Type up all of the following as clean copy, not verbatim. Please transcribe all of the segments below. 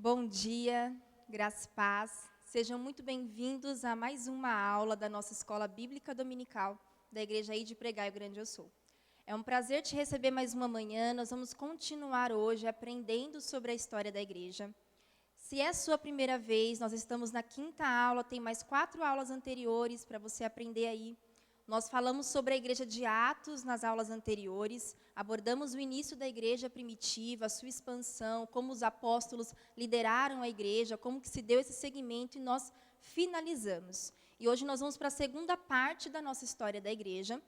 Bom dia, graça e paz. Sejam muito bem-vindos a mais uma aula da nossa Escola Bíblica Dominical da Igreja aí de Pregaio Grande eu Sul. É um prazer te receber mais uma manhã. Nós vamos continuar hoje aprendendo sobre a história da igreja. Se é a sua primeira vez, nós estamos na 5ª aula, tem mais 4 aulas anteriores para você aprender aí. Nós falamos sobre a igreja de Atos nas aulas anteriores, abordamos o início da igreja primitiva, a sua expansão, como os apóstolos lideraram a igreja, como que se deu esse segmento e nós finalizamos. E hoje nós vamos para a segunda parte da nossa história da igreja,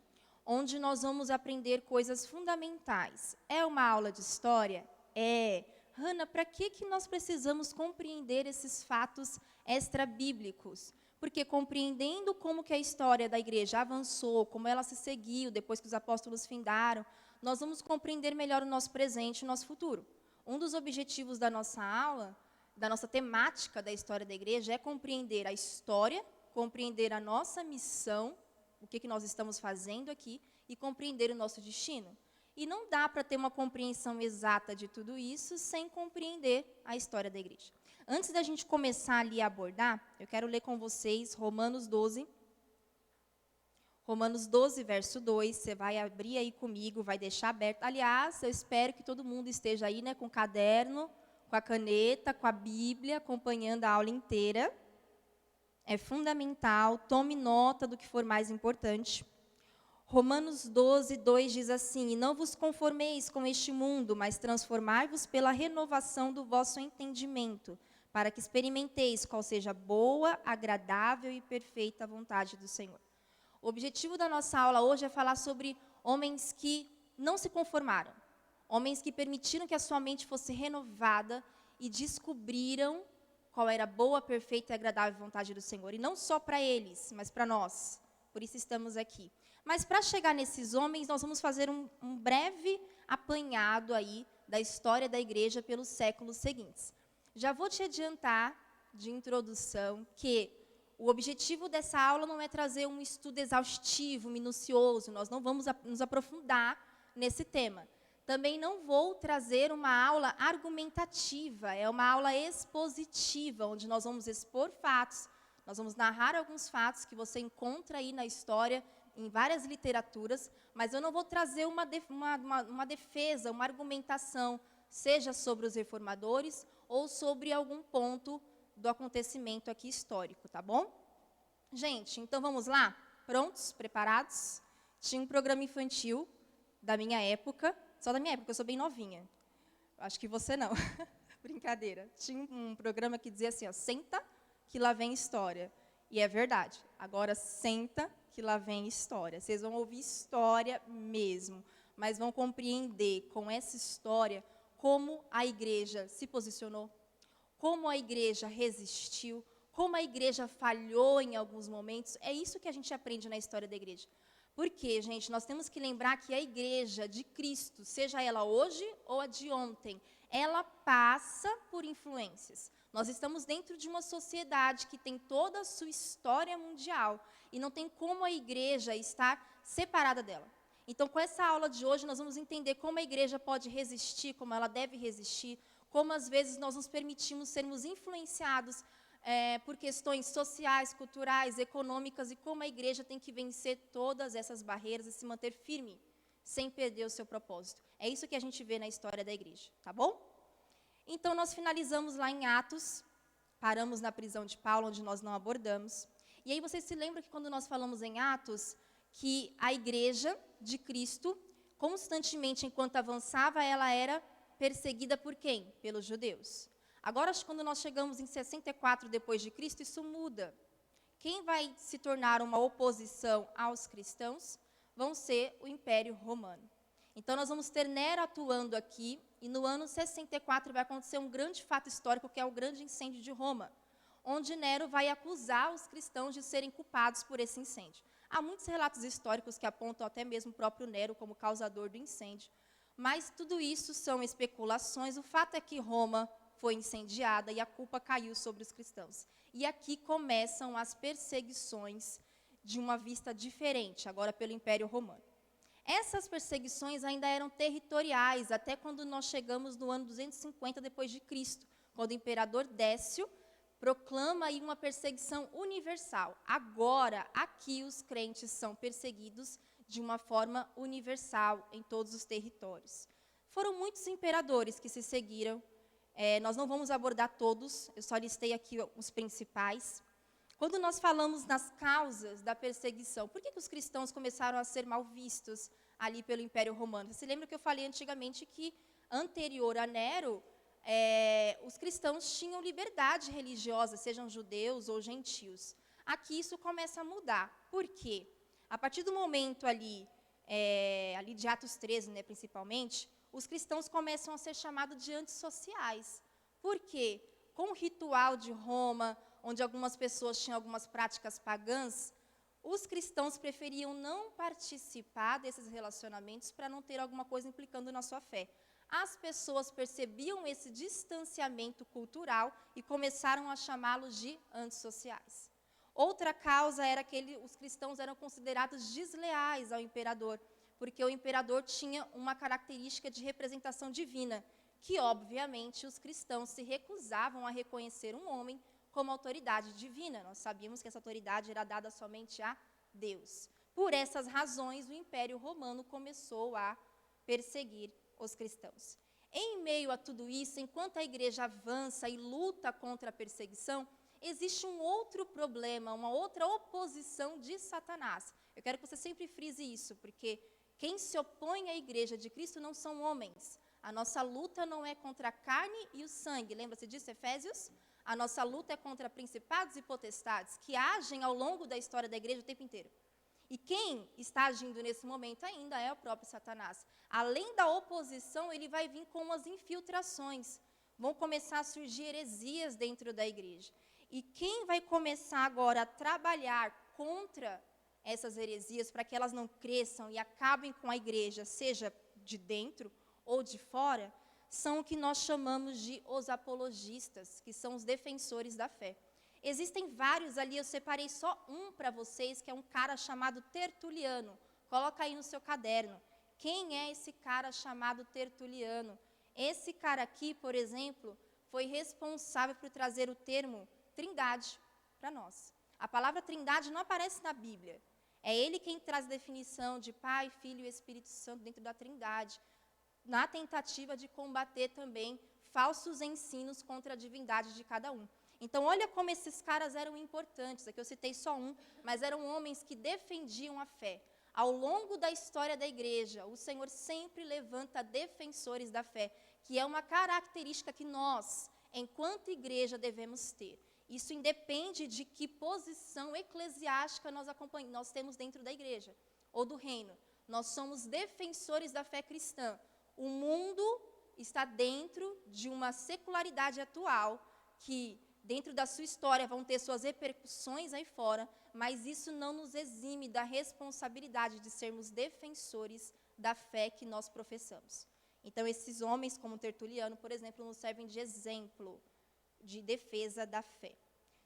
onde nós vamos aprender coisas fundamentais. É uma aula de história? É. Hannah, para que nós precisamos compreender esses fatos extra-bíblicos? Porque compreendendo como que a história da igreja avançou, como ela se seguiu depois que os apóstolos findaram, nós vamos compreender melhor o nosso presente e o nosso futuro. Um dos objetivos da nossa aula, da nossa temática da história da igreja, é compreender a história, compreender a nossa missão, o que nós estamos fazendo aqui, e compreender o nosso destino. E não dá para ter uma compreensão exata de tudo isso sem compreender a história da igreja. Antes da gente começar ali a abordar, eu quero ler com vocês Romanos 12. Romanos 12, verso 2, você vai abrir aí comigo, vai deixar aberto. Aliás, eu espero que todo mundo esteja aí, né, com o caderno, com a caneta, com a Bíblia, acompanhando a aula inteira. É fundamental, tome nota do que for mais importante. Romanos 12, 2 diz assim: E não vos conformeis com este mundo, mas transformai-vos pela renovação do vosso entendimento, para que experimenteis qual seja a boa, agradável e perfeita vontade do Senhor. O objetivo da nossa aula hoje é falar sobre homens que não se conformaram, homens que permitiram que a sua mente fosse renovada e descobriram qual era a boa, perfeita e agradável vontade do Senhor. E não só para eles, mas para nós. Por isso estamos aqui. Mas para chegar nesses homens, nós vamos fazer um breve apanhado aí da história da igreja pelos séculos seguintes. Já vou te adiantar, de introdução, que o objetivo dessa aula não é trazer um estudo exaustivo, minucioso, nós não vamos nos aprofundar nesse tema. Também não vou trazer uma aula argumentativa, é uma aula expositiva, onde nós vamos expor fatos, nós vamos narrar alguns fatos que você encontra aí na história, em várias literaturas, mas eu não vou trazer uma defesa, uma argumentação, seja sobre os reformadores ou sobre algum ponto do acontecimento aqui histórico, tá bom? Gente, então vamos lá? Prontos? Preparados? Tinha um programa infantil da minha época, só da minha época, eu sou bem novinha. Acho que você não. Brincadeira. Tinha um programa que dizia assim, ó, senta que lá vem história. E é verdade. Agora senta que lá vem história. Vocês vão ouvir história mesmo, mas vão compreender com essa história como a igreja se posicionou, como a igreja resistiu, como a igreja falhou em alguns momentos. É isso que a gente aprende na história da igreja. Porque, gente, nós temos que lembrar que a igreja de Cristo, seja ela hoje ou a de ontem, ela passa por influências. Nós estamos dentro de uma sociedade que tem toda a sua história mundial e não tem como a igreja estar separada dela. Então, com essa aula de hoje, nós vamos entender como a igreja pode resistir, como ela deve resistir, como às vezes nós nos permitimos sermos influenciados por questões sociais, culturais, econômicas e como a igreja tem que vencer todas essas barreiras e se manter firme, sem perder o seu propósito. É isso que a gente vê na história da igreja, tá bom? Então, nós finalizamos lá em Atos, paramos na prisão de Paulo, onde nós não abordamos. E aí, vocês se lembram que quando nós falamos em Atos, que a igreja de Cristo, constantemente, enquanto avançava, ela era perseguida por quem? Pelos judeus. Agora, quando nós chegamos em 64 depois de Cristo, isso muda. Quem vai se tornar uma oposição aos cristãos vão ser o Império Romano. Então, nós vamos ter Nero atuando aqui, e no ano 64 vai acontecer um grande fato histórico, que é o grande incêndio de Roma, onde Nero vai acusar os cristãos de serem culpados por esse incêndio. Há muitos relatos históricos que apontam até mesmo o próprio Nero como causador do incêndio, mas tudo isso são especulações. O fato é que Roma foi incendiada e a culpa caiu sobre os cristãos. E aqui começam as perseguições de uma vista diferente, agora pelo Império Romano. Essas perseguições ainda eram territoriais, até quando nós chegamos no ano 250 depois de Cristo, quando o imperador Décio proclama aí uma perseguição universal. Agora, aqui os crentes são perseguidos de uma forma universal em todos os territórios. Foram muitos imperadores que se seguiram. Nós não vamos abordar todos, eu só listei aqui os principais. Quando nós falamos nas causas da perseguição, por que os cristãos começaram a ser mal vistos ali pelo Império Romano? Você lembra que eu falei antigamente que, anterior a Nero, os cristãos tinham liberdade religiosa, sejam judeus ou gentios. Aqui isso começa a mudar. Por quê? A partir do momento ali de Atos 13, né, principalmente, os cristãos começam a ser chamados de antissociais. Por quê? Com o ritual de Roma, onde algumas pessoas tinham algumas práticas pagãs, os cristãos preferiam não participar desses relacionamentos para não ter alguma coisa implicando na sua fé. As pessoas percebiam esse distanciamento cultural e começaram a chamá-los de antissociais. Outra causa era que os cristãos eram considerados desleais ao imperador, porque o imperador tinha uma característica de representação divina, que, obviamente, os cristãos se recusavam a reconhecer um homem como autoridade divina. Nós sabíamos que essa autoridade era dada somente a Deus. Por essas razões, o Império Romano começou a perseguir os cristãos. Em meio a tudo isso, enquanto a igreja avança e luta contra a perseguição, existe um outro problema, uma outra oposição de Satanás. Eu quero que você sempre frise isso, porque quem se opõe à igreja de Cristo não são homens. A nossa luta não é contra a carne e o sangue. Lembra-se disso, Efésios? A nossa luta é contra principados e potestades, que agem ao longo da história da igreja o tempo inteiro. E quem está agindo nesse momento ainda é o próprio Satanás. Além da oposição, ele vai vir com as infiltrações. Vão começar a surgir heresias dentro da igreja. E quem vai começar agora a trabalhar contra essas heresias, para que elas não cresçam e acabem com a igreja, seja de dentro ou de fora, são o que nós chamamos de os apologistas, que são os defensores da fé. Existem vários ali, eu separei só um para vocês, que é um cara chamado Tertuliano. Coloca aí no seu caderno. Quem é esse cara chamado Tertuliano? Esse cara aqui, por exemplo, foi responsável por trazer o termo trindade para nós. A palavra trindade não aparece na Bíblia. É ele quem traz a definição de Pai, Filho e Espírito Santo dentro da trindade, na tentativa de combater também falsos ensinos contra a divindade de cada um. Então, olha como esses caras eram importantes. Aqui eu citei só um, mas eram homens que defendiam a fé. Ao longo da história da igreja, o Senhor sempre levanta defensores da fé, que é uma característica que nós, enquanto igreja, devemos ter. Isso independe de que posição eclesiástica nós temos dentro da igreja ou do reino. Nós somos defensores da fé cristã. O mundo está dentro de uma secularidade atual que, dentro da sua história, vão ter suas repercussões aí fora, mas isso não nos exime da responsabilidade de sermos defensores da fé que nós professamos. Então, esses homens, como Tertuliano, por exemplo, nos servem de exemplo de defesa da fé.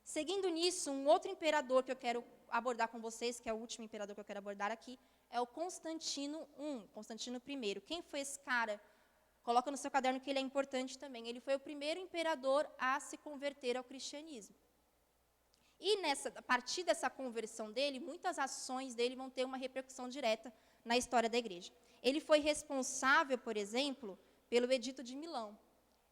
Seguindo nisso, um outro imperador que eu quero abordar com vocês, que é o último imperador que eu quero abordar aqui, é o Constantino I. Quem foi esse cara? Coloca no seu caderno que ele é importante também. Ele foi o primeiro imperador a se converter ao cristianismo. E a partir dessa conversão dele, muitas ações dele vão ter uma repercussão direta na história da igreja. Ele foi responsável, por exemplo, pelo Edito de Milão.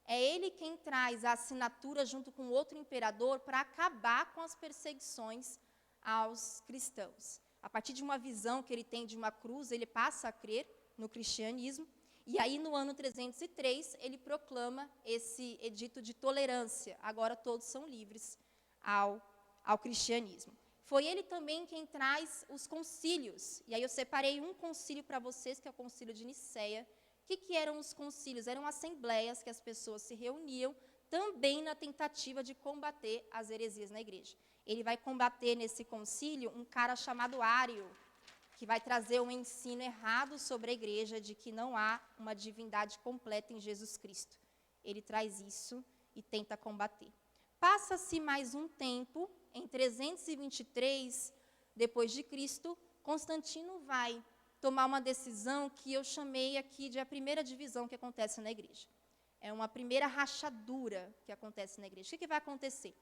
É ele quem traz a assinatura junto com outro imperador para acabar com as perseguições aos cristãos. A partir de uma visão que ele tem de uma cruz, ele passa a crer no cristianismo. E aí, no ano 303, ele proclama esse edito de tolerância. Agora todos são livres ao cristianismo. Foi ele também quem traz os concílios. E aí eu separei um concílio para vocês, que é o concílio de Nicéia. O que eram os concílios? Eram assembleias que as pessoas se reuniam também na tentativa de combater as heresias na igreja. Ele vai combater nesse concílio um cara chamado Ário, que vai trazer um ensino errado sobre a igreja de que não há uma divindade completa em Jesus Cristo. Ele traz isso e tenta combater. Passa-se mais um tempo, em 323 depois de Cristo, Constantino vai tomar uma decisão que eu chamei aqui de a primeira divisão que acontece na igreja. É uma primeira rachadura que acontece na igreja. O que vai acontecer?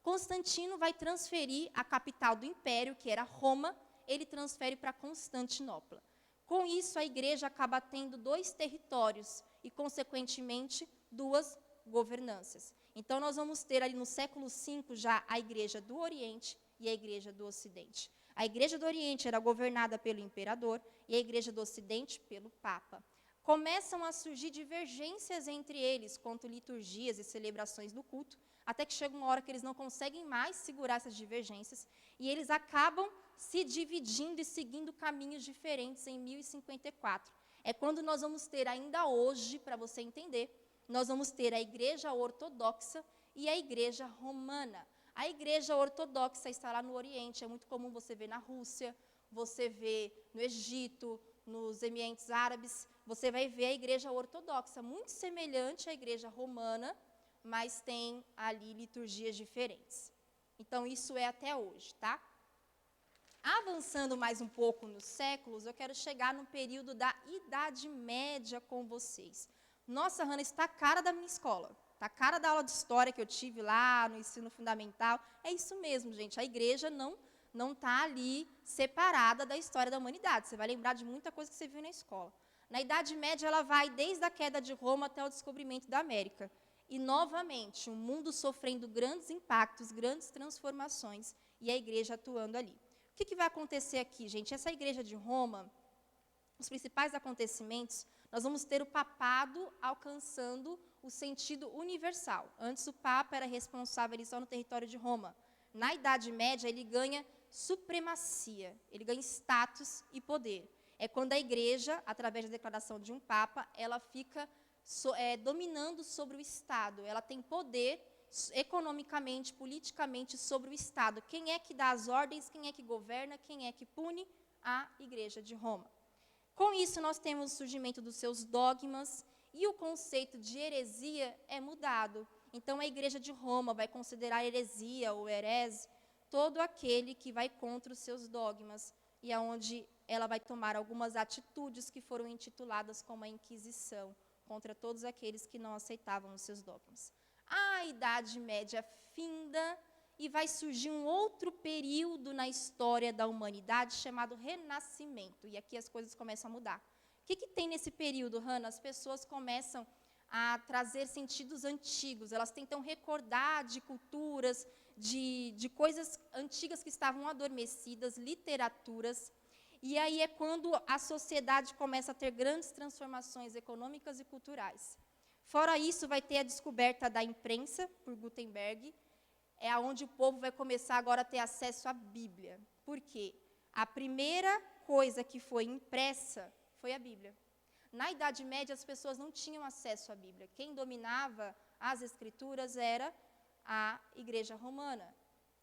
Constantino vai transferir a capital do império, que era Roma, ele transfere para Constantinopla. Com isso, a igreja acaba tendo 2 territórios e, consequentemente, 2 governanças. Então, nós vamos ter ali no século V já a igreja do Oriente e a igreja do Ocidente. A igreja do Oriente era governada pelo imperador e a igreja do Ocidente pelo Papa. Começam a surgir divergências entre eles quanto liturgias e celebrações do culto, até que chega uma hora que eles não conseguem mais segurar essas divergências e eles acabam se dividindo e seguindo caminhos diferentes em 1054. É quando nós vamos ter ainda hoje, para você entender, nós vamos ter a igreja ortodoxa e a igreja romana. A igreja ortodoxa está lá no Oriente, é muito comum você ver na Rússia, você vê no Egito, nos Emirados Árabes, você vai ver a igreja ortodoxa, muito semelhante à igreja romana, mas tem ali liturgias diferentes. Então, isso é até hoje, tá? Avançando mais um pouco nos séculos, eu quero chegar no período da Idade Média com vocês. Nossa, Hannah, está a cara da minha escola. Está a cara da aula de história que eu tive lá no ensino fundamental. É isso mesmo, gente. A igreja não está ali separada da história da humanidade. Você vai lembrar de muita coisa que você viu na escola. Na Idade Média, ela vai desde a queda de Roma até o descobrimento da América. E, novamente, o mundo sofrendo grandes impactos, grandes transformações, e a igreja atuando ali. O que vai acontecer aqui, gente? Essa igreja de Roma, os principais acontecimentos, nós vamos ter o papado alcançando o sentido universal. Antes, o papa era responsável ali só no território de Roma. Na Idade Média, ele ganha supremacia, ele ganha status e poder. É quando a igreja, através da declaração de um papa, ela fica dominando sobre o Estado. Ela tem poder economicamente, politicamente sobre o Estado. Quem é que dá as ordens, quem é que governa, quem é que pune? A Igreja de Roma. Com isso, nós temos o surgimento dos seus dogmas e o conceito de heresia é mudado. Então, a Igreja de Roma vai considerar heresia ou herese todo aquele que vai contra os seus dogmas e aonde ela vai tomar algumas atitudes que foram intituladas como a Inquisição, contra todos aqueles que não aceitavam os seus dogmas. A Idade Média finda e vai surgir um outro período na história da humanidade chamado Renascimento. E aqui as coisas começam a mudar. O que tem nesse período, Hannah? As pessoas começam a trazer sentidos antigos. Elas tentam recordar de culturas, de coisas antigas que estavam adormecidas, literaturas. E aí é quando a sociedade começa a ter grandes transformações econômicas e culturais. Fora isso, vai ter a descoberta da imprensa, por Gutenberg, é onde o povo vai começar agora a ter acesso à Bíblia. Por quê? A primeira coisa que foi impressa foi a Bíblia. Na Idade Média, as pessoas não tinham acesso à Bíblia. Quem dominava as Escrituras era a Igreja Romana.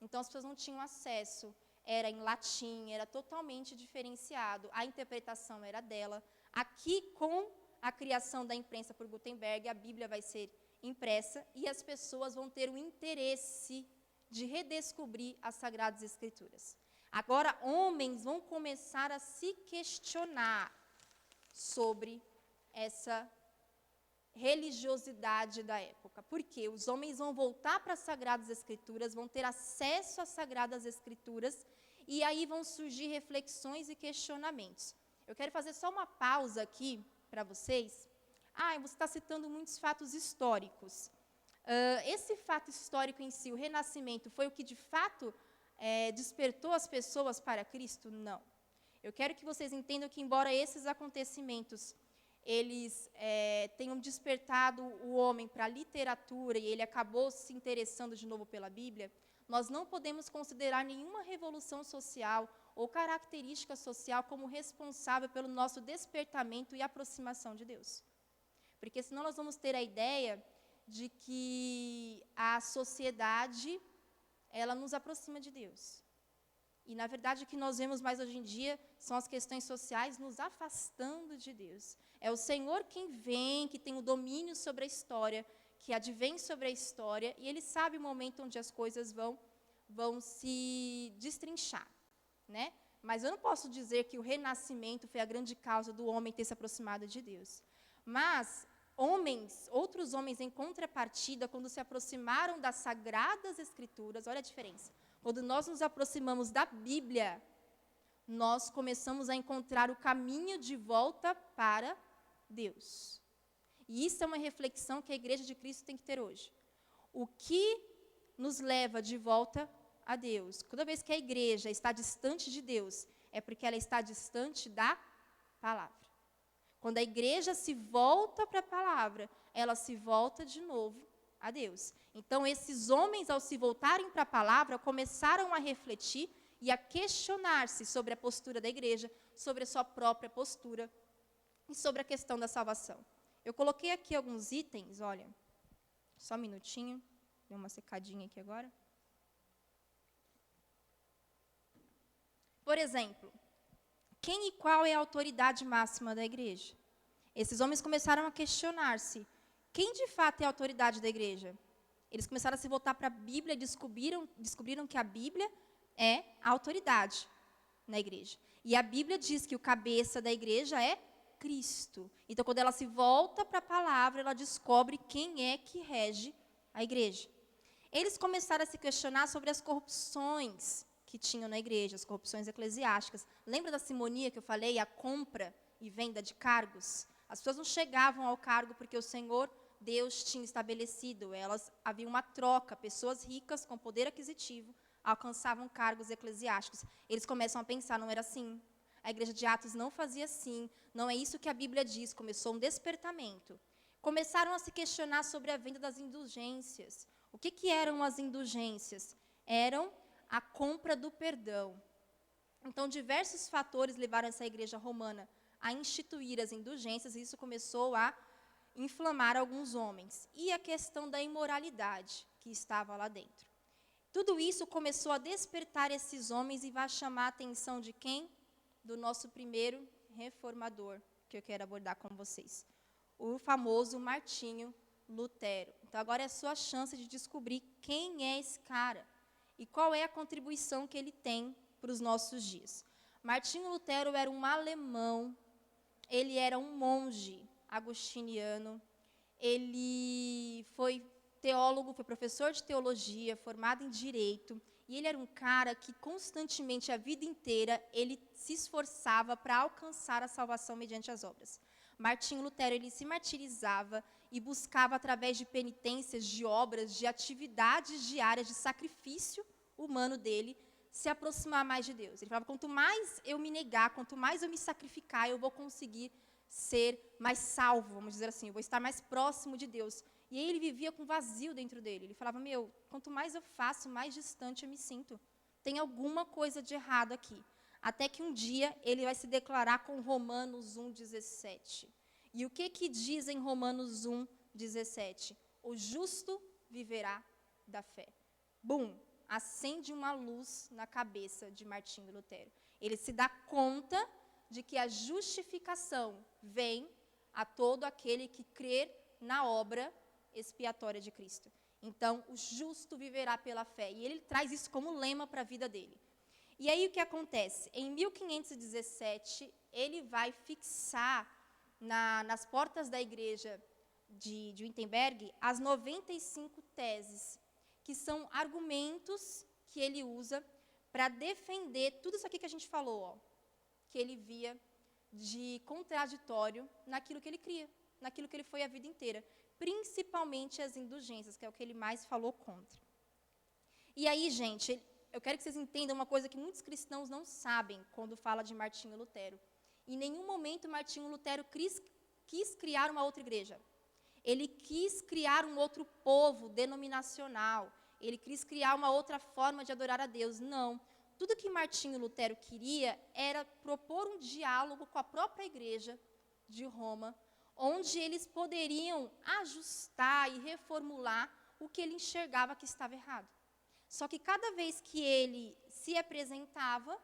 Então, as pessoas não tinham acesso. Era em latim, era totalmente diferenciado. A interpretação era dela. Aqui, com a criação da imprensa por Gutenberg, a Bíblia vai ser impressa e as pessoas vão ter o interesse de redescobrir as Sagradas Escrituras. Agora, homens vão começar a se questionar sobre essa religiosidade da época. Porque os homens vão voltar para as Sagradas Escrituras, vão ter acesso às Sagradas Escrituras, e aí vão surgir reflexões e questionamentos. Eu quero fazer só uma pausa aqui para vocês. Você está citando muitos fatos históricos. Esse fato histórico em si, o Renascimento, foi o que de fato despertou as pessoas para Cristo? Não. Eu quero que vocês entendam que, embora esses acontecimentos eles tenham despertado o homem para a literatura e ele acabou se interessando de novo pela Bíblia, nós não podemos considerar nenhuma revolução social ou característica social como responsável pelo nosso despertamento e aproximação de Deus. Porque senão nós vamos ter a ideia de que a sociedade, ela nos aproxima de Deus. E, na verdade, o que nós vemos mais hoje em dia são as questões sociais nos afastando de Deus. É o Senhor quem vem, que tem o domínio sobre a história, que advém sobre a história, e Ele sabe o momento onde as coisas vão se destrinchar, né? Mas eu não posso dizer que o renascimento foi a grande causa do homem ter se aproximado de Deus. Mas outros homens em contrapartida, quando se aproximaram das Sagradas Escrituras, olha a diferença. Quando nós nos aproximamos da Bíblia, nós começamos a encontrar o caminho de volta para Deus. E isso é uma reflexão que a Igreja de Cristo tem que ter hoje. O que nos leva de volta a Deus? Toda vez que a igreja está distante de Deus, é porque ela está distante da palavra. Quando a igreja se volta para a palavra, ela se volta de novo a Deus. Então, esses homens, ao se voltarem para a palavra, começaram a refletir e a questionar-se sobre a postura da igreja, sobre a sua própria postura e sobre a questão da salvação. Eu coloquei aqui alguns itens, olha, só um minutinho, deu uma secadinha aqui agora. Por exemplo, quem e qual é a autoridade máxima da igreja? Esses homens começaram a questionar-se. Quem de fato é a autoridade da igreja? Eles começaram a se voltar para a Bíblia e descobriram que a Bíblia é a autoridade na igreja. E a Bíblia diz que o cabeça da igreja é Cristo. Então, quando ela se volta para a palavra, ela descobre quem é que rege a igreja. Eles começaram a se questionar sobre as corrupções que tinham na igreja, as corrupções eclesiásticas. Lembra da simonia que eu falei, a compra e venda de cargos? As pessoas não chegavam ao cargo porque o Senhor, Deus, tinha estabelecido. Elas havia uma troca, pessoas ricas com poder aquisitivo alcançavam cargos eclesiásticos. Eles começam a pensar, não era assim. A igreja de Atos não fazia assim, não é isso que a Bíblia diz. Começou um despertamento. Começaram a se questionar sobre a venda das indulgências. O que eram as indulgências? Eram a compra do perdão. Então, diversos fatores levaram essa igreja romana a instituir as indulgências, e isso começou a inflamar alguns homens. E a questão da imoralidade que estava lá dentro. Tudo isso começou a despertar esses homens e vai chamar a atenção de quem? Do nosso primeiro reformador, que eu quero abordar com vocês. O famoso Martinho Lutero. Então, agora é a sua chance de descobrir quem é esse cara e qual é a contribuição que ele tem para os nossos dias. Martinho Lutero era um alemão, ele era um monge agostiniano, ele foi teólogo, foi professor de teologia, formado em direito, e ele era um cara que constantemente, a vida inteira, ele se esforçava para alcançar a salvação mediante as obras. Martinho Lutero, ele se martirizava e buscava, através de penitências, de obras, de atividades diárias, de sacrifício humano dele, se aproximar mais de Deus. Ele falava, quanto mais eu me negar, quanto mais eu me sacrificar, eu vou conseguir ser mais salvo, vamos dizer assim, eu vou estar mais próximo de Deus. E aí ele vivia com vazio dentro dele. Ele falava, quanto mais eu faço, mais distante eu me sinto. Tem alguma coisa de errado aqui. Até que um dia ele vai se declarar com Romanos 1,17. E o que diz em Romanos 1,17? O justo viverá da fé. Bum! Acende uma luz na cabeça de Martinho Lutero. Ele se dá conta de que a justificação vem a todo aquele que crer na obra expiatória de Cristo. Então, o justo viverá pela fé. E ele traz isso como lema para a vida dele. E aí o que acontece? Em 1517, ele vai fixar nas portas da igreja de Wittenberg as 95 teses, que são argumentos que ele usa para defender tudo isso aqui que a gente falou, que ele via de contraditório naquilo que ele cria, naquilo que ele foi a vida inteira, principalmente as indulgências, que é o que ele mais falou contra. E aí, gente, eu quero que vocês entendam uma coisa que muitos cristãos não sabem quando fala de Martinho Lutero. Em nenhum momento Martinho Lutero quis criar uma outra igreja. Ele quis criar um outro povo denominacional. Ele quis criar uma outra forma de adorar a Deus. Não. Tudo que Martinho Lutero queria era propor um diálogo com a própria igreja de Roma, onde eles poderiam ajustar e reformular o que ele enxergava que estava errado. Só que cada vez que ele se apresentava,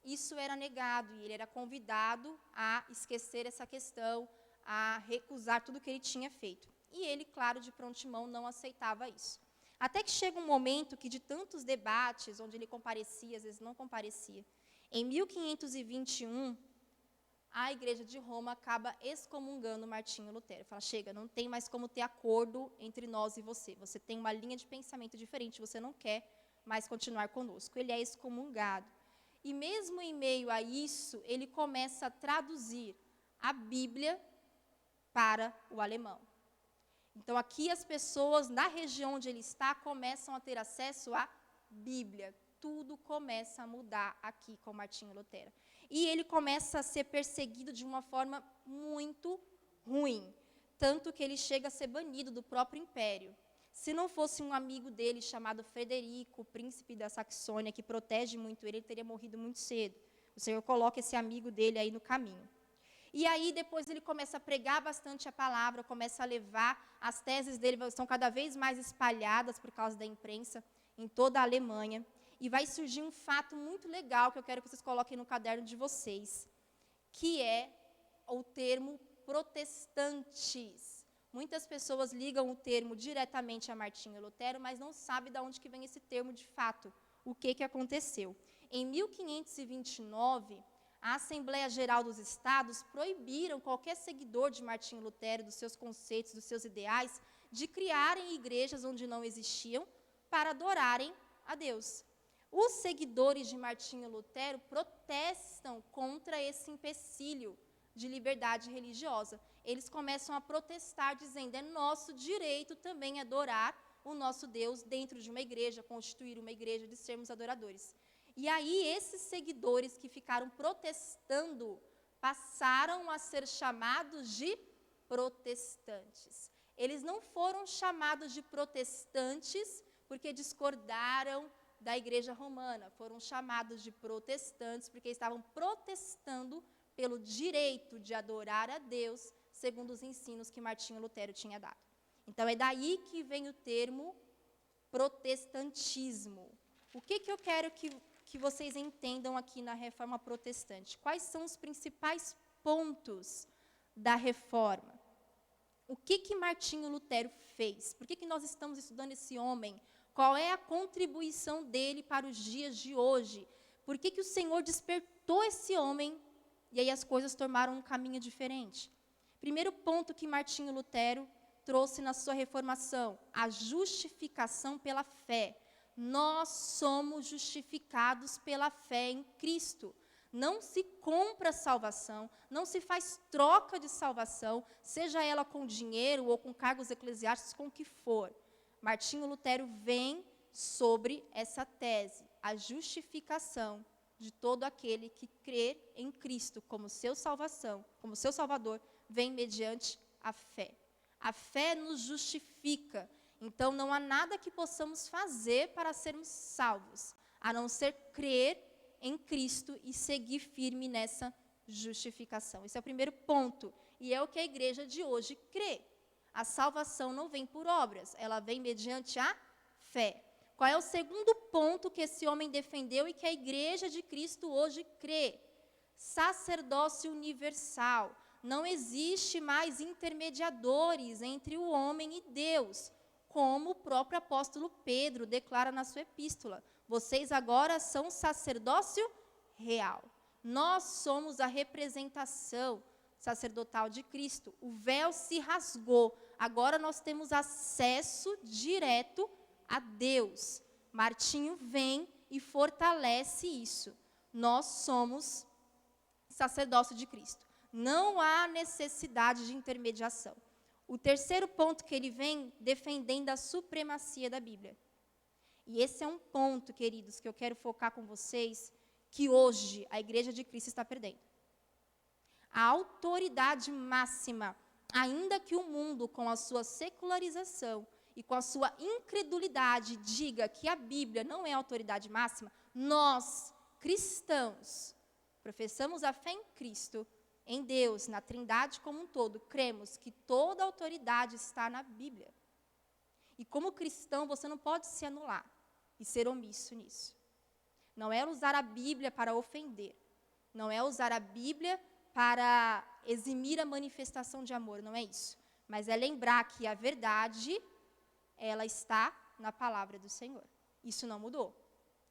isso era negado e ele era convidado a esquecer essa questão, a recusar tudo que ele tinha feito. E ele, claro, de prontimão não aceitava isso. Até que chega um momento que, de tantos debates, onde ele comparecia, às vezes não comparecia, em 1521, a igreja de Roma acaba excomungando Martinho Lutero. Fala, chega, não tem mais como ter acordo entre nós e você. Você tem uma linha de pensamento diferente, você não quer mais continuar conosco. Ele é excomungado. E mesmo em meio a isso, ele começa a traduzir a Bíblia para o alemão. Então, aqui as pessoas, na região onde ele está, começam a ter acesso à Bíblia. Tudo começa a mudar aqui com Martinho Lutero. E ele começa a ser perseguido de uma forma muito ruim. Tanto que ele chega a ser banido do próprio império. Se não fosse um amigo dele chamado Frederico, príncipe da Saxônia, que protege muito ele, ele teria morrido muito cedo. O Senhor coloca esse amigo dele aí no caminho. E aí, depois, ele começa a pregar bastante a palavra, começa a levar, as teses dele são cada vez mais espalhadas por causa da imprensa em toda a Alemanha. E vai surgir um fato muito legal que eu quero que vocês coloquem no caderno de vocês, que é o termo protestantes. Muitas pessoas ligam o termo diretamente a Martinho Lutero, mas não sabem de onde que vem esse termo de fato, o que aconteceu. Em 1529, a Assembleia Geral dos Estados proibiram qualquer seguidor de Martinho Lutero, dos seus conceitos, dos seus ideais, de criarem igrejas onde não existiam para adorarem a Deus. Os seguidores de Martinho Lutero protestam contra esse empecilho de liberdade religiosa. Eles começam a protestar, dizendo, é nosso direito também adorar o nosso Deus dentro de uma igreja, constituir uma igreja, de sermos adoradores. E aí, esses seguidores que ficaram protestando passaram a ser chamados de protestantes. Eles não foram chamados de protestantes porque discordaram da igreja romana, foram chamados de protestantes porque estavam protestando pelo direito de adorar a Deus segundo os ensinos que Martinho Lutero tinha dado. Então, é daí que vem o termo protestantismo. O que eu quero que vocês entendam aqui na Reforma Protestante? Quais são os principais pontos da Reforma? O que Martinho Lutero fez? Por que nós estamos estudando esse homem? Qual é a contribuição dele para os dias de hoje? Por que o Senhor despertou esse homem e aí as coisas tomaram um caminho diferente? Primeiro ponto que Martinho Lutero trouxe na sua reformação, a justificação pela fé. Nós somos justificados pela fé em Cristo. Não se compra salvação, não se faz troca de salvação, seja ela com dinheiro ou com cargos eclesiásticos, com o que for. Martinho Lutero vem sobre essa tese, a justificação de todo aquele que crê em Cristo como seu salvação, como seu Salvador, vem mediante a fé. A fé nos justifica. Então, não há nada que possamos fazer para sermos salvos, a não ser crer em Cristo e seguir firme nessa justificação. Esse é o primeiro ponto, e é o que a igreja de hoje crê. A salvação não vem por obras, ela vem mediante a fé. Qual é o segundo ponto que esse homem defendeu e que a igreja de Cristo hoje crê? Sacerdócio universal. Não existe mais intermediadores entre o homem e Deus, como o próprio apóstolo Pedro declara na sua epístola. Vocês agora são sacerdócio real. Nós somos a representação sacerdotal de Cristo. O véu se rasgou. Agora nós temos acesso direto a Deus. Martinho vem e fortalece isso. Nós somos sacerdócio de Cristo. Não há necessidade de intermediação. O terceiro ponto que ele vem defendendo a supremacia da Bíblia. E esse é um ponto, queridos, que eu quero focar com vocês, que hoje a Igreja de Cristo está perdendo. A autoridade máxima, ainda que o mundo, com a sua secularização e com a sua incredulidade, diga que a Bíblia não é a autoridade máxima, nós, cristãos, professamos a fé em Cristo, em Deus, na Trindade como um todo, cremos que toda a autoridade está na Bíblia. E como cristão, você não pode se anular e ser omisso nisso. Não é usar a Bíblia para ofender. Não é usar a Bíblia para eximir a manifestação de amor, não é isso. Mas é lembrar que a verdade, ela está na palavra do Senhor. Isso não mudou.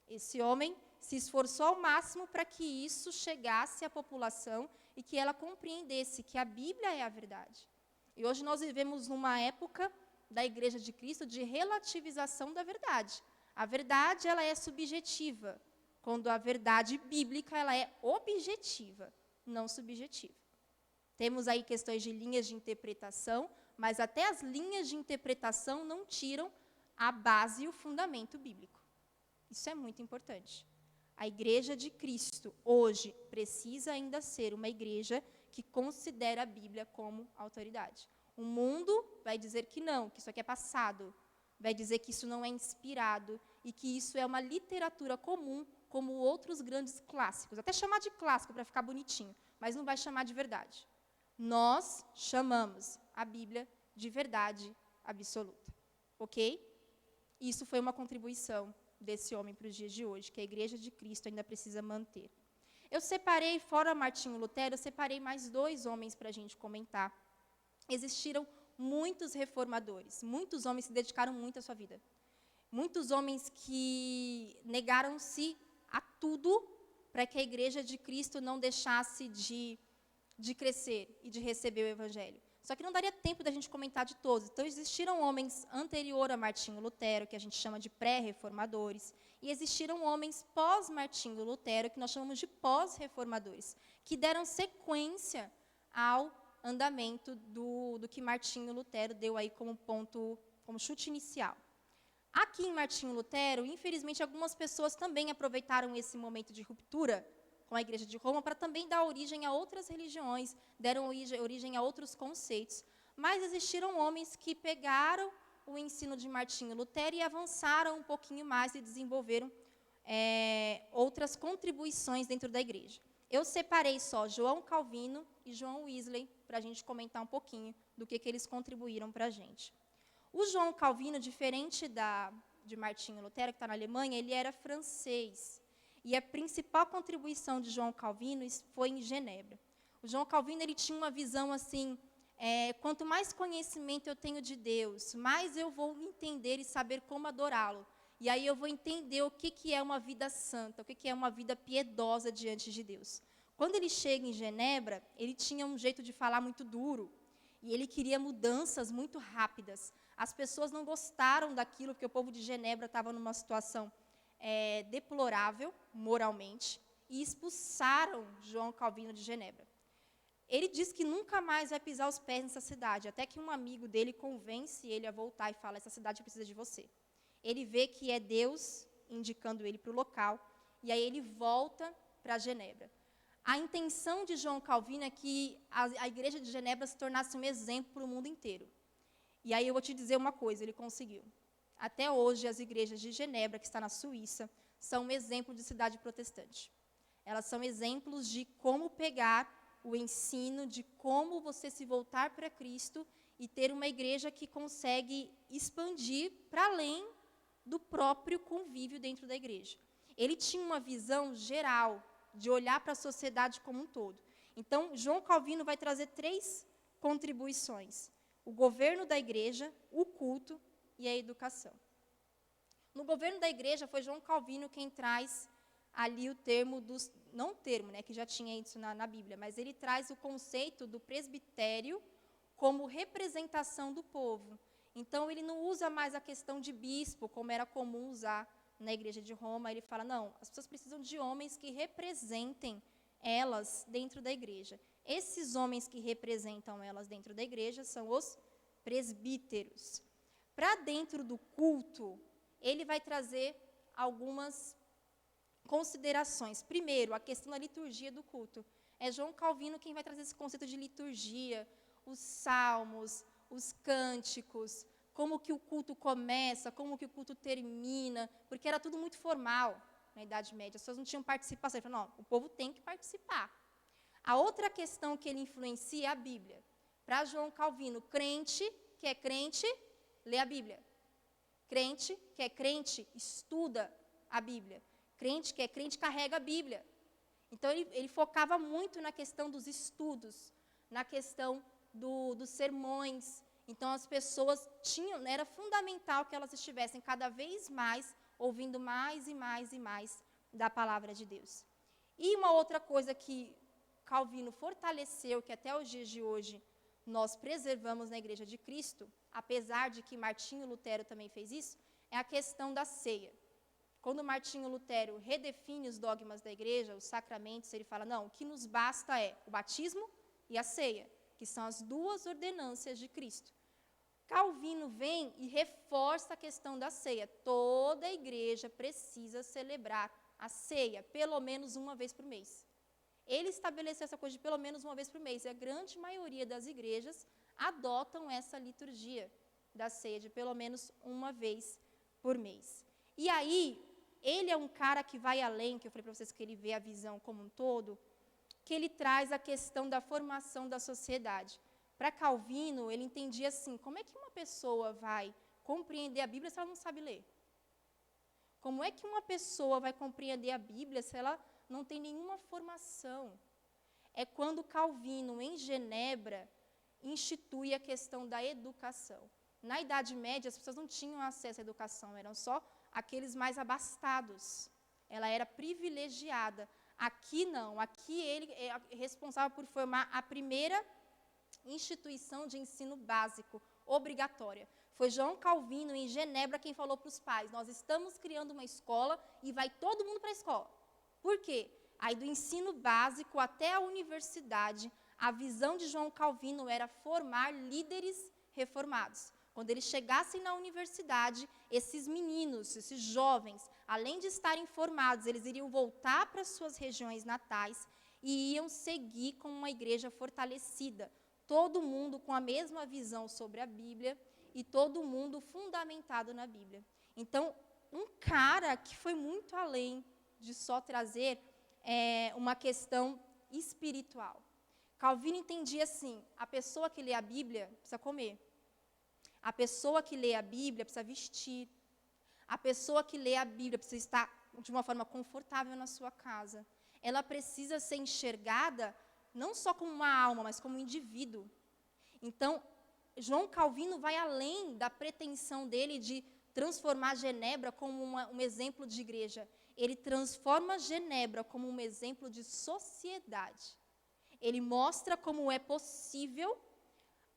Esse homem se esforçou ao máximo para que isso chegasse à população e que ela compreendesse que a Bíblia é a verdade. E hoje nós vivemos numa época da Igreja de Cristo de relativização da verdade. A verdade, ela é subjetiva, quando a verdade bíblica, ela é objetiva, não subjetiva. Temos aí questões de linhas de interpretação, mas até as linhas de interpretação não tiram a base e o fundamento bíblico. Isso é muito importante. A Igreja de Cristo, hoje, precisa ainda ser uma igreja que considera a Bíblia como autoridade. O mundo vai dizer que não, que isso aqui é passado, vai dizer que isso não é inspirado e que isso é uma literatura comum, como outros grandes clássicos. Até chamar de clássico para ficar bonitinho, mas não vai chamar de verdade. Nós chamamos a Bíblia de verdade absoluta. Ok? Isso foi uma contribuição desse homem para os dias de hoje, que a Igreja de Cristo ainda precisa manter. Eu separei, fora Martinho Lutero, eu separei mais 2 homens para a gente comentar. Existiram muitos reformadores, muitos homens que dedicaram muito à sua vida. Muitos homens que negaram-se a tudo para que a Igreja de Cristo não deixasse de crescer e de receber o Evangelho. Só que não daria tempo da gente comentar de todos. Então, existiram homens anterior a Martinho Lutero, que a gente chama de pré-reformadores, e existiram homens pós-Martinho Lutero, que nós chamamos de pós-reformadores, que deram sequência ao andamento do que Martinho Lutero deu aí como ponto, como chute inicial. Aqui em Martinho Lutero, infelizmente, algumas pessoas também aproveitaram esse momento de ruptura com a Igreja de Roma para também dar origem a outras religiões, deram origem a outros conceitos. Mas existiram homens que pegaram o ensino de Martinho Lutero e avançaram um pouquinho mais e desenvolveram outras contribuições dentro da Igreja. Eu separei só João Calvino e João Wesley para a gente comentar um pouquinho do que eles contribuíram para a gente. O João Calvino, diferente de Martinho Lutero, que está na Alemanha, ele era francês. E a principal contribuição de João Calvino foi em Genebra. O João Calvino ele tinha uma visão assim, quanto mais conhecimento eu tenho de Deus, mais eu vou entender e saber como adorá-lo. E aí eu vou entender o que é uma vida santa, o que é uma vida piedosa diante de Deus. Quando ele chega em Genebra, ele tinha um jeito de falar muito duro. E ele queria mudanças muito rápidas. As pessoas não gostaram daquilo, porque o povo de Genebra estava numa situação deplorável, moralmente, e expulsaram João Calvino de Genebra. Ele diz que nunca mais vai pisar os pés nessa cidade, até que um amigo dele convence ele a voltar e fala, essa cidade precisa de você. Ele vê que é Deus indicando ele para o local, e aí ele volta para Genebra. A intenção de João Calvino é que a igreja de Genebra se tornasse um exemplo para o mundo inteiro. E aí eu vou te dizer uma coisa, ele conseguiu. Até hoje, as igrejas de Genebra, que está na Suíça, são um exemplo de cidade protestante. Elas são exemplos de como pegar o ensino, de como você se voltar para Cristo e ter uma igreja que consegue expandir para além do próprio convívio dentro da igreja. Ele tinha uma visão geral de olhar para a sociedade como um todo. Então, João Calvino vai trazer 3 contribuições: o governo da igreja, o culto e a educação. No governo da igreja, foi João Calvino quem traz ali o termo dos... Não o termo, que já tinha isso na Bíblia, mas ele traz o conceito do presbitério como representação do povo. Então, ele não usa mais a questão de bispo, como era comum usar na igreja de Roma. Ele fala, não, as pessoas precisam de homens que representem elas dentro da igreja. Esses homens que representam elas dentro da igreja são os presbíteros. Para dentro do culto, ele vai trazer algumas considerações. Primeiro, a questão da liturgia do culto. É João Calvino quem vai trazer esse conceito de liturgia, os salmos, os cânticos, como que o culto começa, como que o culto termina, porque era tudo muito formal na Idade Média, as pessoas não tinham participação. Ele falou, não, o povo tem que participar. A outra questão que ele influencia é a Bíblia. Para João Calvino, crente que é crente, lê a Bíblia. Crente que é crente, estuda a Bíblia. Crente que é crente, carrega a Bíblia. Então, ele focava muito na questão dos estudos, na questão dos sermões. Então, as pessoas tinham, era fundamental que elas estivessem cada vez mais, ouvindo mais e mais e mais da palavra de Deus. E uma outra coisa que Calvino fortaleceu, que até os dias de hoje nós preservamos na Igreja de Cristo, apesar de que Martinho Lutero também fez isso, é a questão da ceia. Quando Martinho Lutero redefine os dogmas da igreja, os sacramentos, ele fala, não, o que nos basta é o batismo e a ceia, que são as duas ordenâncias de Cristo. Calvino vem e reforça a questão da ceia. Toda a igreja precisa celebrar a ceia, pelo menos uma vez por mês. Ele estabeleceu essa coisa de pelo menos uma vez por mês, e a grande maioria das igrejas adotam essa liturgia da ceia de pelo menos uma vez por mês. E aí, ele é um cara que vai além, que eu falei para vocês que ele vê a visão como um todo, que ele traz a questão da formação da sociedade. Para Calvino, ele entendia assim, como é que uma pessoa vai compreender a Bíblia se ela não sabe ler? Como é que uma pessoa vai compreender a Bíblia se ela não tem nenhuma formação? É quando Calvino, em Genebra, institui a questão da educação. Na Idade Média, as pessoas não tinham acesso à educação, eram só aqueles mais abastados. Ela era privilegiada. Aqui não, aqui ele é responsável por formar a primeira instituição de ensino básico, obrigatória. Foi João Calvino, em Genebra, quem falou para os pais, nós estamos criando uma escola e vai todo mundo para a escola. Por quê? Aí do ensino básico até a universidade, a visão de João Calvino era formar líderes reformados. Quando eles chegassem na universidade, esses meninos, esses jovens, além de estarem formados, eles iriam voltar para suas regiões natais e iam seguir com uma igreja fortalecida. Todo mundo com a mesma visão sobre a Bíblia e todo mundo fundamentado na Bíblia. Então, um cara que foi muito além de só trazer uma questão espiritual. Calvino entendia assim, a pessoa que lê a Bíblia precisa comer. A pessoa que lê a Bíblia precisa vestir. A pessoa que lê a Bíblia precisa estar de uma forma confortável na sua casa. Ela precisa ser enxergada não só como uma alma, mas como um indivíduo. Então, João Calvino vai além da pretensão dele de transformar Genebra como um exemplo de igreja. Ele transforma Genebra como um exemplo de sociedade. Ele mostra como é possível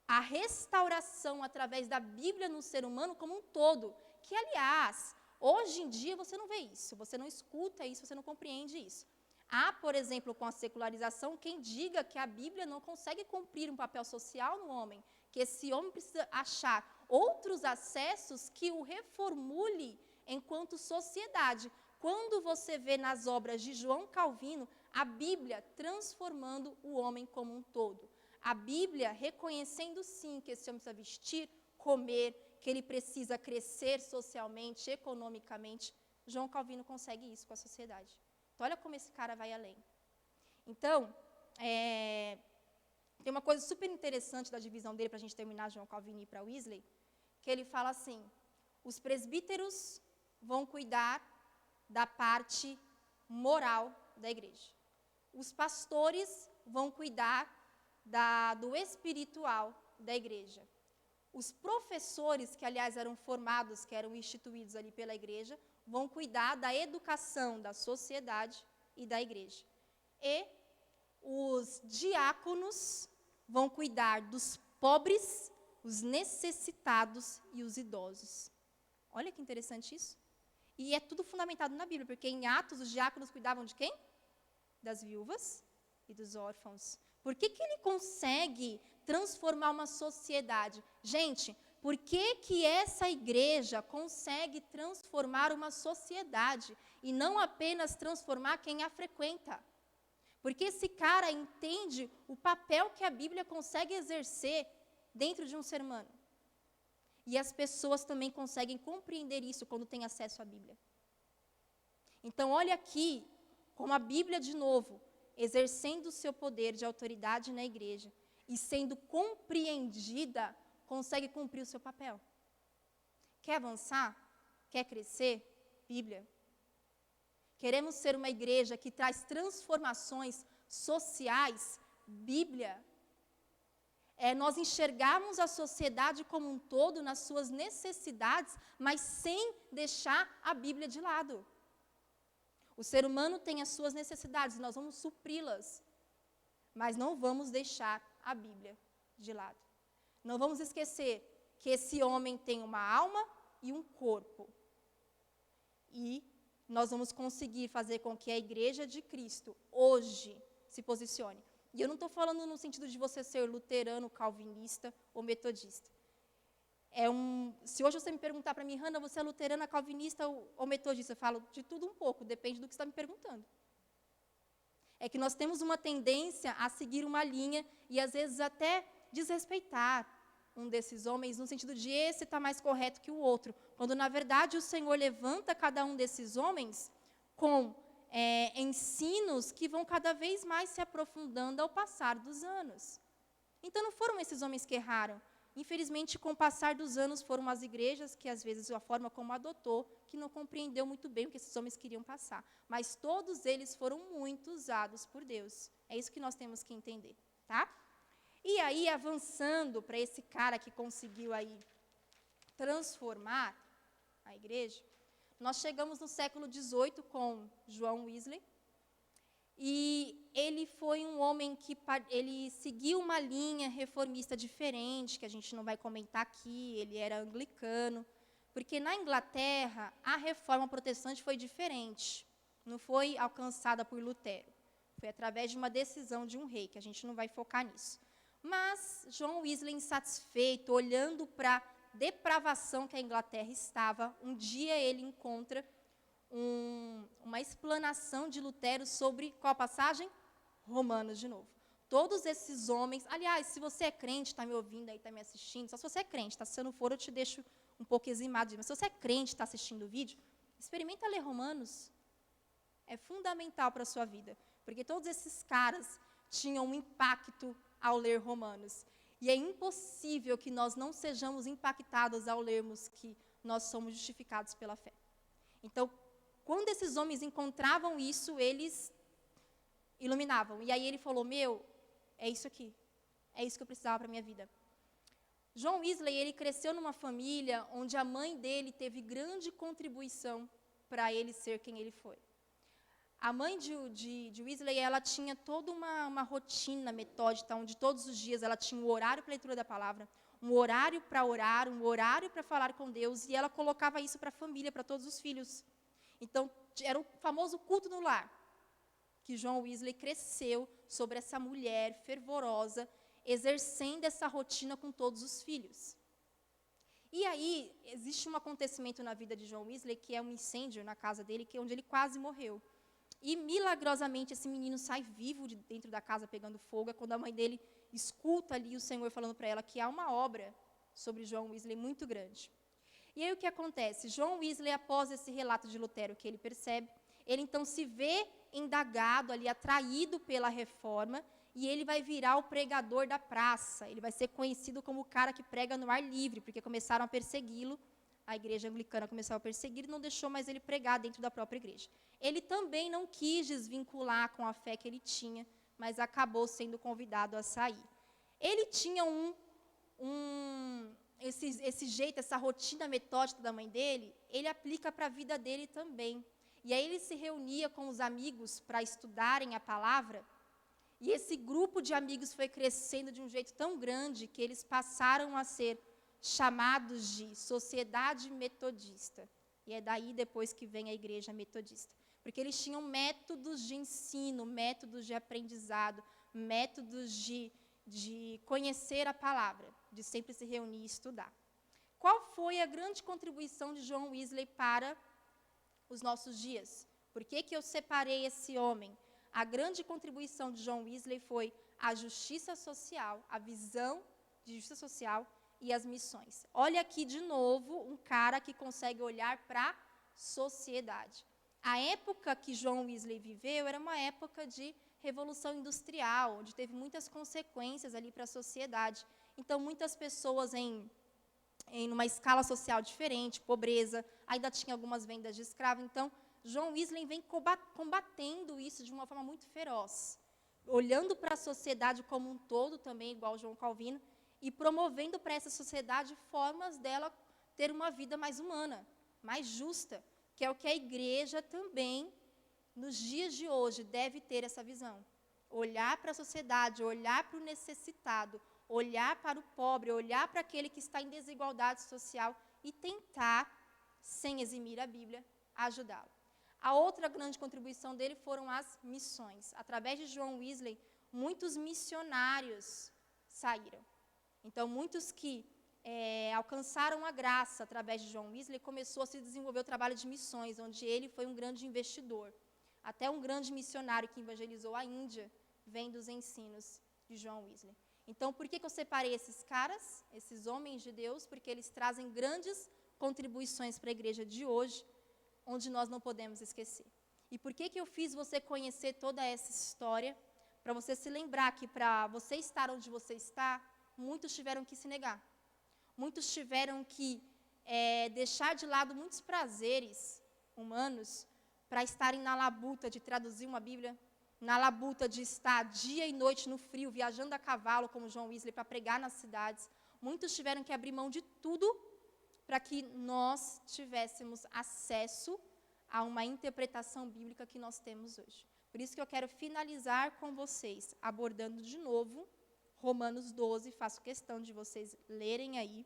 a restauração através da Bíblia no ser humano como um todo. Que, aliás, hoje em dia você não vê isso, você não escuta isso, você não compreende isso. Há, por exemplo, com a secularização, quem diga que a Bíblia não consegue cumprir um papel social no homem, que esse homem precisa achar outros acessos que o reformule enquanto sociedade. Quando você vê nas obras de João Calvino, a Bíblia transformando o homem como um todo. A Bíblia reconhecendo, sim, que esse homem precisa vestir, comer, que ele precisa crescer socialmente, economicamente. João Calvino consegue isso com a sociedade. Então, olha como esse cara vai além. Então, tem uma coisa super interessante da divisão dele, para a gente terminar João Calvino e ir para Wesley, que ele fala assim, os presbíteros vão cuidar da parte moral da igreja. Os pastores vão cuidar do espiritual da igreja. Os professores, que aliás eram formados, que eram instituídos ali pela igreja, vão cuidar da educação da sociedade e da igreja. E os diáconos vão cuidar dos pobres, os necessitados e os idosos. Olha que interessante isso. E é tudo fundamentado na Bíblia, porque em Atos os diáconos cuidavam de quem? Das viúvas e dos órfãos. Por que ele consegue transformar uma sociedade? Gente, por que essa igreja consegue transformar uma sociedade e não apenas transformar quem a frequenta? Porque esse cara entende o papel que a Bíblia consegue exercer dentro de um ser humano. E as pessoas também conseguem compreender isso quando têm acesso à Bíblia. Então, olha aqui como a Bíblia, de novo, exercendo o seu poder de autoridade na igreja e sendo compreendida, consegue cumprir o seu papel. Quer avançar? Quer crescer? Bíblia. Queremos ser uma igreja que traz transformações sociais? Bíblia. Nós enxergarmos a sociedade como um todo nas suas necessidades, mas sem deixar a Bíblia de lado. O ser humano tem as suas necessidades, nós vamos supri-las. mas não vamos deixar a Bíblia de lado. Não vamos esquecer que esse homem tem uma alma e um corpo. E nós vamos conseguir fazer com que a igreja de Cristo, hoje, se posicione. E eu não estou falando no sentido de você ser luterano, calvinista ou metodista. Se hoje você me perguntar para mim, Hannah, você é luterana, calvinista ou metodista? Eu falo de tudo um pouco, depende do que você está me perguntando. É que nós temos uma tendência a seguir uma linha e, às vezes, até desrespeitar um desses homens, no sentido de esse está mais correto que o outro, quando, na verdade, o Senhor levanta cada um desses homens com ensinos que vão cada vez mais se aprofundando ao passar dos anos. Então, não foram esses homens que erraram. Infelizmente, com o passar dos anos, foram as igrejas que, às vezes, a forma como adotou, que não compreendeu muito bem o que esses homens queriam passar. Mas todos eles foram muito usados por Deus. É isso que nós temos que entender, tá? E aí, avançando para esse cara que conseguiu aí transformar a igreja, nós chegamos no século XVIII com João Wesley, e ele foi um homem que ele seguiu uma linha reformista diferente, que a gente não vai comentar aqui, ele era anglicano, porque na Inglaterra a reforma protestante foi diferente, não foi alcançada por Lutero, foi através de uma decisão de um rei, que a gente não vai focar nisso. Mas João Wesley, insatisfeito, olhando para a depravação que a Inglaterra estava, um dia ele encontra uma explanação de Lutero sobre qual passagem? Romanos, de novo. Todos esses homens, aliás, se você é crente, está me ouvindo aí, está me assistindo, só se você é crente, tá? Se você não for, eu te deixo um pouco eximado, mas se você é crente, está assistindo o vídeo, experimenta ler Romanos. É fundamental para a sua vida, porque todos esses caras tinham um impacto ao ler Romanos. E é impossível que nós não sejamos impactados ao lermos que nós somos justificados pela fé. Então, quando esses homens encontravam isso, eles iluminavam. E aí ele falou, é isso aqui. É isso que eu precisava para a minha vida. João Wesley, ele cresceu numa família onde a mãe dele teve grande contribuição para ele ser quem ele foi. A mãe de Wesley, ela tinha toda uma rotina metódica, onde todos os dias ela tinha um horário para a leitura da palavra, um horário para orar, um horário para falar com Deus, e ela colocava isso para a família, para todos os filhos. Então, era o famoso culto no lar, que João Wesley cresceu sobre essa mulher fervorosa, exercendo essa rotina com todos os filhos. E aí, existe um acontecimento na vida de João Wesley, que é um incêndio na casa dele, que é onde ele quase morreu. E, milagrosamente, esse menino sai vivo de dentro da casa, pegando fogo, quando a mãe dele escuta ali o Senhor falando para ela que há uma obra sobre João Wesley muito grande. E aí o que acontece? João Wesley, após esse relato de Lutero que ele percebe, ele então se vê indagado ali, atraído pela reforma, e ele vai virar o pregador da praça. Ele vai ser conhecido como o cara que prega no ar livre, porque começaram a persegui-lo. A igreja anglicana começou a perseguir e não deixou mais ele pregar dentro da própria igreja. Ele também não quis desvincular com a fé que ele tinha, mas acabou sendo convidado a sair. Ele tinha esse jeito, essa rotina metódica da mãe dele, ele aplica para a vida dele também. E aí ele se reunia com os amigos para estudarem a palavra, e esse grupo de amigos foi crescendo de um jeito tão grande que eles passaram a ser chamados de sociedade metodista. E é daí depois que vem a igreja metodista. Porque eles tinham métodos de ensino, métodos de aprendizado, métodos de conhecer a palavra, de sempre se reunir e estudar. Qual foi a grande contribuição de João Wesley para os nossos dias? Por que eu separei esse homem? A grande contribuição de João Wesley foi a justiça social, a visão de justiça social e as missões. Olha aqui de novo um cara que consegue olhar para a sociedade. A época que João Wesley viveu era uma época de revolução industrial, onde teve muitas consequências ali para a sociedade. Então, muitas pessoas em uma escala social diferente, pobreza, ainda tinha algumas vendas de escravo. Então, João Wesley vem combatendo isso de uma forma muito feroz, olhando para a sociedade como um todo também, igual João Calvino, e promovendo para essa sociedade formas dela ter uma vida mais humana, mais justa, que é o que a igreja também, nos dias de hoje, deve ter essa visão. olhar para a sociedade, olhar para o necessitado, olhar para o pobre, olhar para aquele que está em desigualdade social e tentar, sem eximir a Bíblia, ajudá-lo. A outra grande contribuição dele foram as missões. Através de John Wesley, muitos missionários saíram. Então, muitos que alcançaram a graça através de John Wesley, começou a se desenvolver o trabalho de missões, onde ele foi um grande investidor. Até um grande missionário que evangelizou a Índia vem dos ensinos de John Wesley. Então, por que eu separei esses caras, esses homens de Deus? Porque eles trazem grandes contribuições para a igreja de hoje, onde nós não podemos esquecer. E por que eu fiz você conhecer toda essa história? Para você se lembrar que para você estar onde você está, muitos tiveram que se negar. Muitos tiveram que deixar de lado muitos prazeres humanos para estarem na labuta de traduzir uma Bíblia, na labuta de estar dia e noite no frio, viajando a cavalo, como John Wesley, para pregar nas cidades. Muitos tiveram que abrir mão de tudo para que nós tivéssemos acesso a uma interpretação bíblica que nós temos hoje. Por isso que eu quero finalizar com vocês, abordando de novo Romanos 12, faço questão de vocês lerem aí.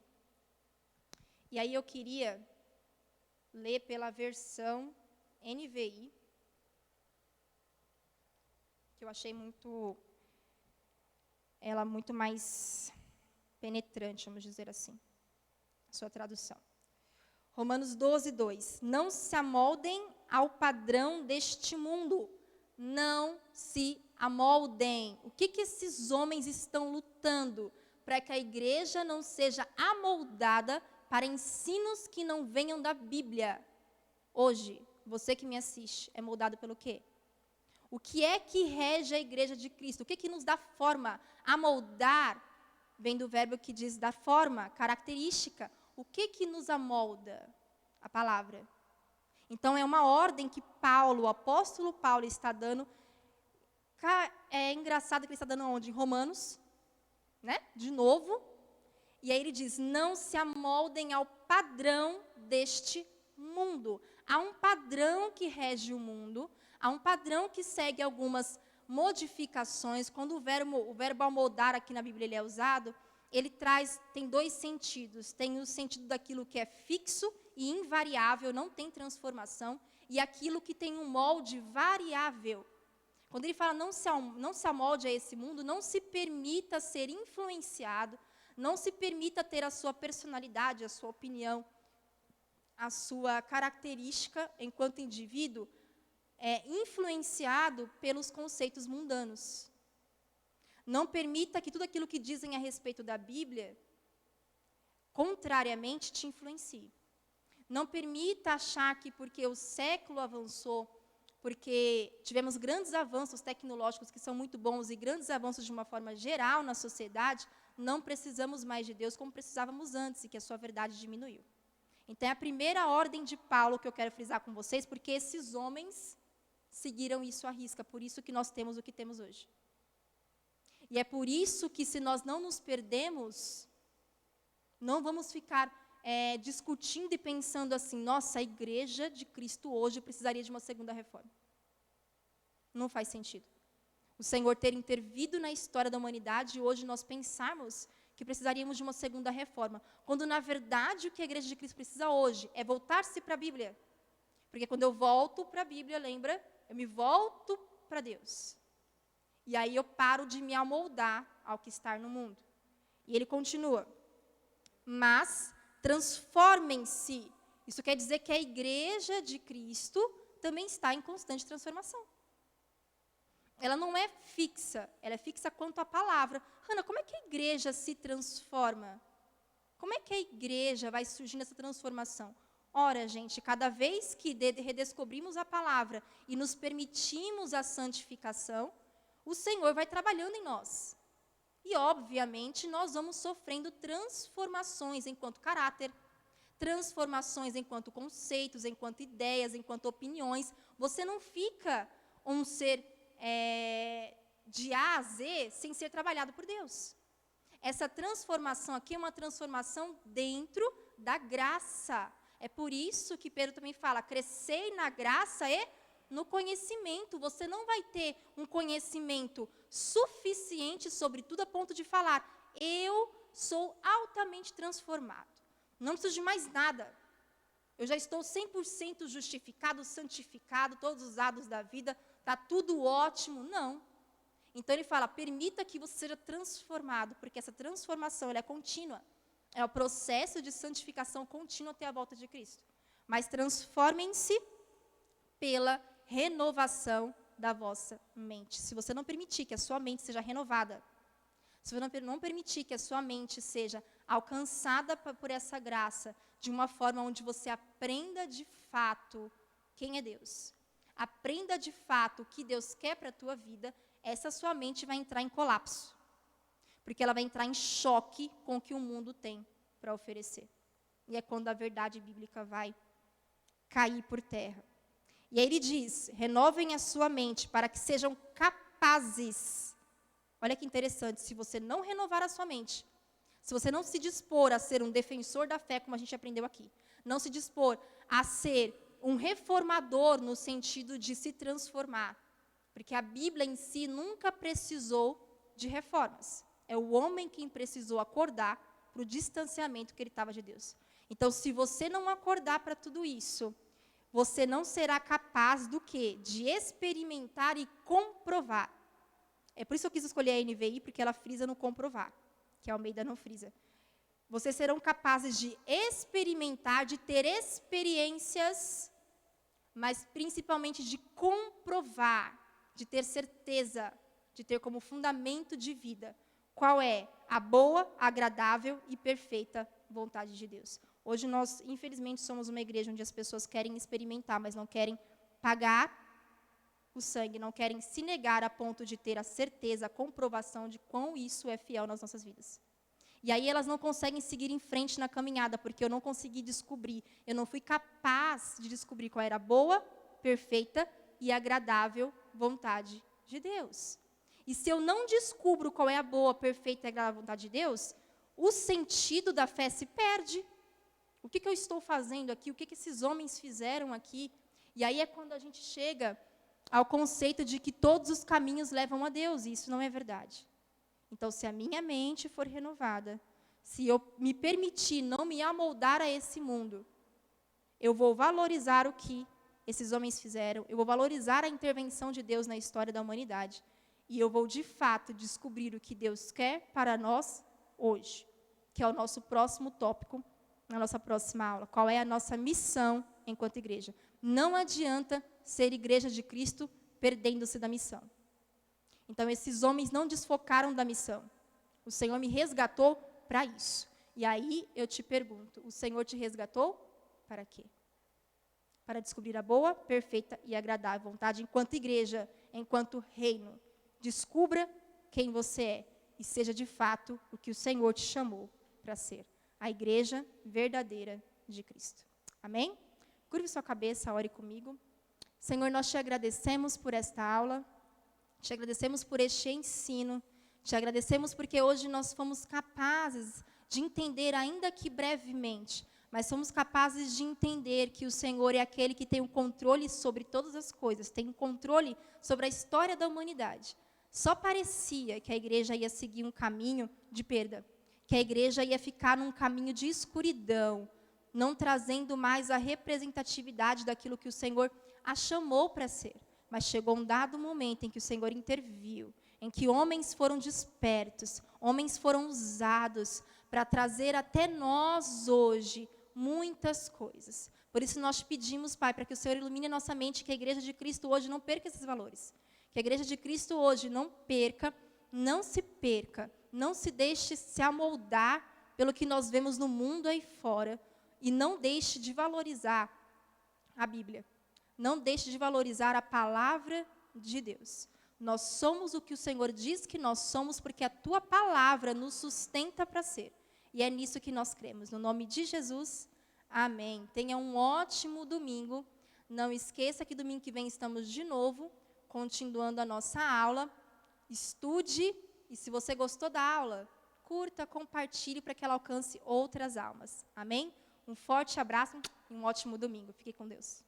E aí eu queria ler pela versão NVI, que eu achei ela muito mais penetrante, vamos dizer assim, a sua tradução. Romanos 12, 2. Não se amoldem ao padrão deste mundo. Não se amoldem. O que esses homens estão lutando? Para que a igreja não seja amoldada para ensinos que não venham da Bíblia. Hoje, você que me assiste, é moldado pelo quê? O que é que rege a igreja de Cristo? O que nos dá forma? Amoldar vem do verbo que diz da forma, característica. O que nos amolda? A palavra. Então, é uma ordem que o apóstolo Paulo está dando. É engraçado que ele está dando onde? Em Romanos, né? De novo. E aí ele diz, não se amoldem ao padrão deste mundo. Há um padrão que rege o mundo, há um padrão que segue algumas modificações. Quando o verbo amoldar aqui na Bíblia ele é usado, tem dois sentidos. Tem o sentido daquilo que é fixo e invariável, não tem transformação, e aquilo que tem um molde variável. Quando ele fala não se amolde a esse mundo, não se permita ser influenciado, não se permita ter a sua personalidade, a sua opinião, a sua característica enquanto indivíduo influenciado pelos conceitos mundanos. Não permita que tudo aquilo que dizem a respeito da Bíblia, contrariamente, te influencie. Não permita achar que porque o século avançou, porque tivemos grandes avanços tecnológicos que são muito bons e grandes avanços de uma forma geral na sociedade, não precisamos mais de Deus como precisávamos antes e que a sua verdade diminuiu. Então, é a primeira ordem de Paulo que eu quero frisar com vocês, porque esses homens seguiram isso à risca, por isso que nós temos o que temos hoje. E é por isso que, se nós não nos perdemos, não vamos ficar discutindo e pensando assim, nossa, a igreja de Cristo hoje precisaria de uma segunda reforma. Não faz sentido. O Senhor ter intervido na história da humanidade e hoje nós pensarmos que precisaríamos de uma segunda reforma, quando, na verdade, o que a igreja de Cristo precisa hoje é voltar-se para a Bíblia. Porque quando eu volto para a Bíblia, lembra? Eu me volto para Deus. E aí eu paro de me amoldar ao que está no mundo. E ele continua. Mas transformem-se. Isso quer dizer que a igreja de Cristo também está em constante transformação. Ela não é fixa, ela é fixa quanto à palavra. Hannah, como é que a igreja se transforma? Como é que a igreja vai surgir nessa transformação? Ora, gente, cada vez que redescobrimos a palavra e nos permitimos a santificação, o Senhor vai trabalhando em nós. E, obviamente, nós vamos sofrendo transformações enquanto caráter, transformações enquanto conceitos, enquanto ideias, enquanto opiniões. Você não fica um ser de A a Z sem ser trabalhado por Deus. Essa transformação aqui é uma transformação dentro da graça. É por isso que Pedro também fala, crescei na graça e no conhecimento. Você não vai ter um conhecimento suficiente sobre tudo a ponto de falar, eu sou altamente transformado. Não preciso de mais nada. Eu já estou 100% justificado, santificado, todos os atos da vida, está tudo ótimo. Não. Então ele fala, permita que você seja transformado, porque essa transformação ela é contínua. É o processo de santificação contínua até a volta de Cristo. Mas transformem-se pela renovação da vossa mente. Se você não permitir que a sua mente seja renovada, se você não permitir que a sua mente seja alcançada por essa graça, de uma forma onde você aprenda de fato quem é Deus, aprenda de fato o que Deus quer para a tua vida, essa sua mente vai entrar em colapso. Porque ela vai entrar em choque com o que o mundo tem para oferecer. E é quando a verdade bíblica vai cair por terra. E aí ele diz, renovem a sua mente para que sejam capazes. Olha que interessante, se você não renovar a sua mente, se você não se dispor a ser um defensor da fé, como a gente aprendeu aqui, não se dispor a ser um reformador no sentido de se transformar, porque a Bíblia em si nunca precisou de reformas. É o homem quem precisou acordar para o distanciamento que ele estava de Deus. Então, se você não acordar para tudo isso, você não será capaz do quê? De experimentar e comprovar. É por isso que eu quis escolher a NVI, porque ela frisa no comprovar, que a Almeida não frisa. Vocês serão capazes de experimentar, de ter experiências, mas principalmente de comprovar, de ter certeza, de ter como fundamento de vida qual é a boa, agradável e perfeita vontade de Deus. Hoje nós, infelizmente, somos uma igreja onde as pessoas querem experimentar, mas não querem pagar o sangue, não querem se negar a ponto de ter a certeza, a comprovação de quão isso é fiel nas nossas vidas. E aí elas não conseguem seguir em frente na caminhada, porque eu não consegui descobrir, eu não fui capaz de descobrir qual era a boa, perfeita e agradável vontade de Deus. E se eu não descubro qual é a boa, perfeita e agradável vontade de Deus, o sentido da fé se perde. O que eu estou fazendo aqui? O que esses homens fizeram aqui? E aí é quando a gente chega ao conceito de que todos os caminhos levam a Deus, e isso não é verdade. Então, se a minha mente for renovada, se eu me permitir não me amoldar a esse mundo, eu vou valorizar o que esses homens fizeram, eu vou valorizar a intervenção de Deus na história da humanidade, e eu vou, de fato, descobrir o que Deus quer para nós hoje, que é o nosso próximo tópico, na nossa próxima aula. Qual é a nossa missão enquanto igreja? Não adianta ser igreja de Cristo perdendo-se da missão. Então, esses homens não desfocaram da missão. O Senhor me resgatou para isso. E aí, eu te pergunto, o Senhor te resgatou para quê? Para descobrir a boa, perfeita e agradável vontade enquanto igreja, enquanto reino. Descubra quem você é e seja de fato o que o Senhor te chamou para ser. A igreja verdadeira de Cristo. Amém? Curve sua cabeça, ore comigo. Senhor, nós te agradecemos por esta aula, te agradecemos por este ensino, te agradecemos porque hoje nós fomos capazes de entender, ainda que brevemente, mas somos capazes de entender que o Senhor é aquele que tem o controle sobre todas as coisas, tem o controle sobre a história da humanidade. Só parecia que a igreja ia seguir um caminho de perda, que a igreja ia ficar num caminho de escuridão, não trazendo mais a representatividade daquilo que o Senhor a chamou para ser. Mas chegou um dado momento em que o Senhor interviu, em que homens foram despertos, homens foram usados para trazer até nós hoje muitas coisas. Por isso nós pedimos, Pai, para que o Senhor ilumine a nossa mente, que a igreja de Cristo hoje não perca esses valores. Que a igreja de Cristo hoje não perca, não se perca, não se deixe se amoldar pelo que nós vemos no mundo aí fora e não deixe de valorizar a Bíblia. Não deixe de valorizar a palavra de Deus. Nós somos o que o Senhor diz que nós somos porque a tua palavra nos sustenta para ser. E é nisso que nós cremos. No nome de Jesus, amém. Tenha um ótimo domingo. Não esqueça que domingo que vem estamos de novo, continuando a nossa aula. Estude e se você gostou da aula, curta, compartilhe para que ela alcance outras almas. Amém? Um forte abraço e um ótimo domingo. Fique com Deus.